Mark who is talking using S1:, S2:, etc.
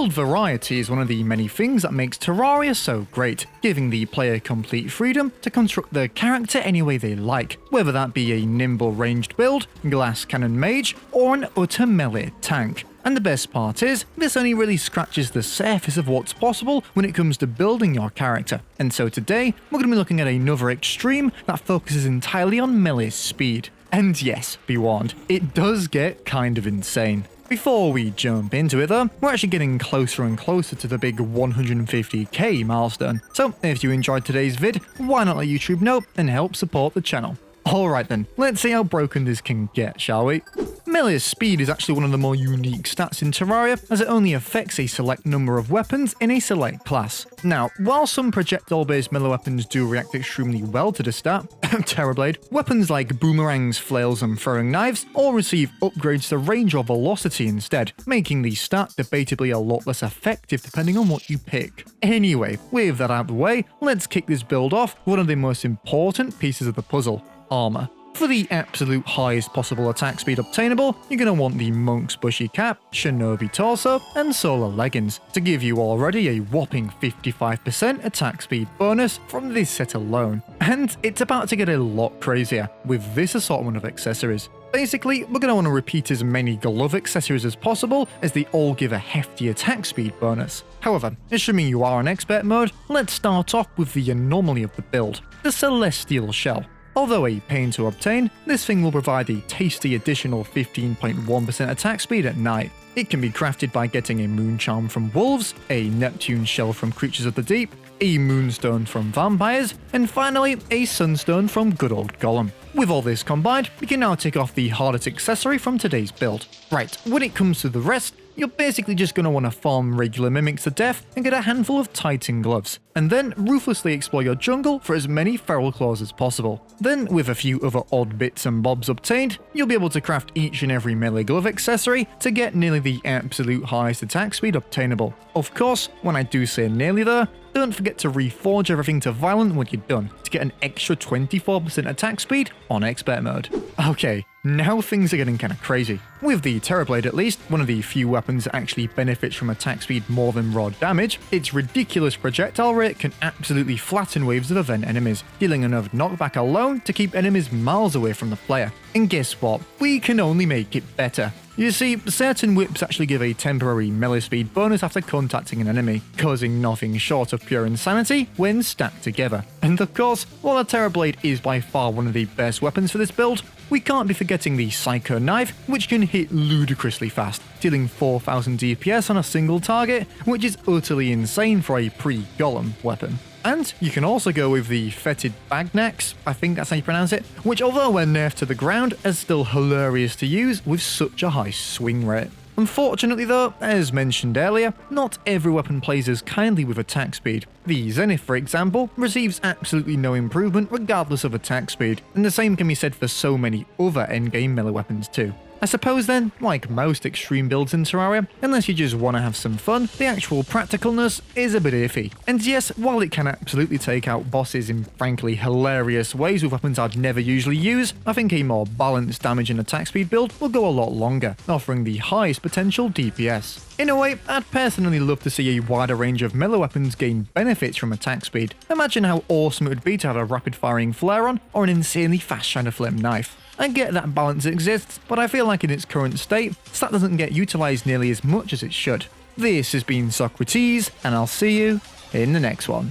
S1: Build variety is one of the many things that makes Terraria so great, giving the player complete freedom to construct their character any way they like, whether that be a nimble ranged build, glass cannon mage, or an utter melee tank. And the best part is, this only really scratches the surface of what's possible when it comes to building your character. And so today, we're going to be looking at another extreme that focuses entirely on melee speed. And yes, be warned, it does get kind of insane. Before we jump into it though, we're actually getting closer and closer to the big 150k milestone, so if you enjoyed today's vid, why not let YouTube know and help support the channel. Alright then, let's see how broken this can get, shall we? Melee speed is actually one of the more unique stats in Terraria, as it only affects a select number of weapons in a select class. Now, while some projectile-based melee weapons do react extremely well to the stat, Terrorblade, weapons like boomerangs, flails, and throwing knives all receive upgrades to range or velocity instead, making the stat debatably a lot less effective depending on what you pick. Anyway, with that out of the way, let's kick this build off with one of the most important pieces of the puzzle: armor. For the absolute highest possible attack speed obtainable, you're going to want the Monk's Bushy Cap, Shinobi Torso, and Solar Leggings to give you already a whopping 55% attack speed bonus from this set alone. And it's about to get a lot crazier with this assortment of accessories. Basically, we're going to want to repeat as many glove accessories as possible, as they all give a hefty attack speed bonus. However, assuming you are on expert mode, let's start off with the anomaly of the build, the Terrasteel shell. Although a pain to obtain, this thing will provide a tasty additional 15.1% attack speed at night. It can be crafted by getting a moon charm from wolves, a Neptune shell from creatures of the deep, a moonstone from vampires, and finally a sunstone from good old Golem. With all this combined, we can now take off the hardest accessory from today's build. Right, when it comes to the rest, you're basically just going to want to farm regular mimics to death and get a handful of Titan gloves, and then ruthlessly explore your jungle for as many feral claws as possible. Then, with a few other odd bits and bobs obtained, you'll be able to craft each and every melee glove accessory to get nearly the absolute highest attack speed obtainable. Of course, when I do say nearly though, don't forget to reforge everything to violent when you're done to get an extra 24% attack speed on expert mode. Okay, now things are getting kinda crazy. With the Terrorblade at least, one of the few weapons that actually benefits from attack speed more than raw damage, its ridiculous projectile rate can absolutely flatten waves of event enemies, dealing enough knockback alone to keep enemies miles away from the player. And guess what? We can only make it better. You see, certain whips actually give a temporary melee speed bonus after contacting an enemy, causing nothing short of pure insanity when stacked together. And of course, while the Terrorblade is by far one of the best weapons for this build, we can't be forgetting the Psycho Knife, which can hit ludicrously fast, dealing 4000 DPS on a single target, which is utterly insane for a pre-Golem weapon. And you can also go with the Fetid Bagnax, I think that's how you pronounce it, which although we're nerfed to the ground, is still hilarious to use with such a high swing rate. Unfortunately though, as mentioned earlier, not every weapon plays as kindly with attack speed. The Zenith, for example, receives absolutely no improvement regardless of attack speed, and the same can be said for so many other endgame melee weapons too. I suppose then, like most extreme builds in Terraria, unless you just want to have some fun, the actual practicalness is a bit iffy. And yes, while it can absolutely take out bosses in frankly hilarious ways with weapons I'd never usually use, I think a more balanced damage and attack speed build will go a lot longer, offering the highest potential DPS. In a way, I'd personally love to see a wider range of melee weapons gain benefits from attack speed. Imagine how awesome it would be to have a rapid-firing flare on, or an insanely fast Shiner Flame knife. I get that balance exists, but I feel like in its current state, stat doesn't get utilised nearly as much as it should. This has been sockrteez, and I'll see you in the next one.